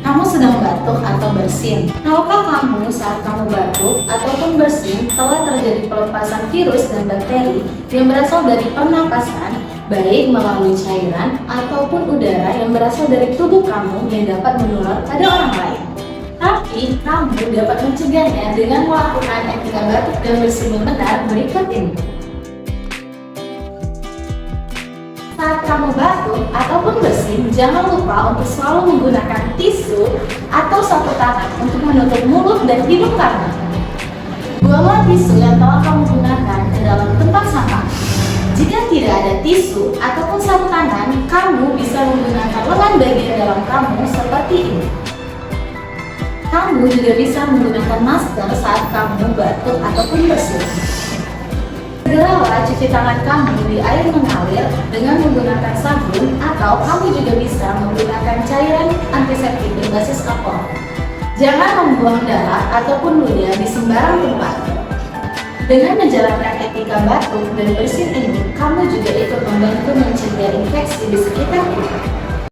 kamu sedang batuk atau bersin. Tahukah kamu saat kamu batuk ataupun bersin telah terjadi pelepasan virus dan bakteri yang berasal dari pernapasan, baik melalui cairan ataupun udara yang berasal dari tubuh kamu yang dapat menular pada orang lain. Tapi kamu dapat mencegahnya dengan melakukan etika batuk dan bersin yang benar berikut ini. Saat kamu batuk ataupun bersin, jangan lupa untuk selalu menggunakan tisu atau sapu tangan untuk menutup mulut dan hidung kamu. Buanglah tisu yang telah kamu gunakan ke dalam tempat sampah. Jika tidak ada tisu ataupun sapu tangan, kamu bisa menggunakan lengan bagian dalam kamu seperti ini. Kamu juga bisa menggunakan masker saat kamu batuk ataupun bersin. Segeralah cuci tangan kamu di air mengalir dengan menggunakan sabun, atau kamu juga bisa menggunakan cairan antiseptik berbasis alkohol. Jangan membuang darah ataupun ludah di sembarang tempat. Dengan menjalankan etika batuk dan bersin ini, kamu juga ikut membantu mencegah infeksi di sekitar kita.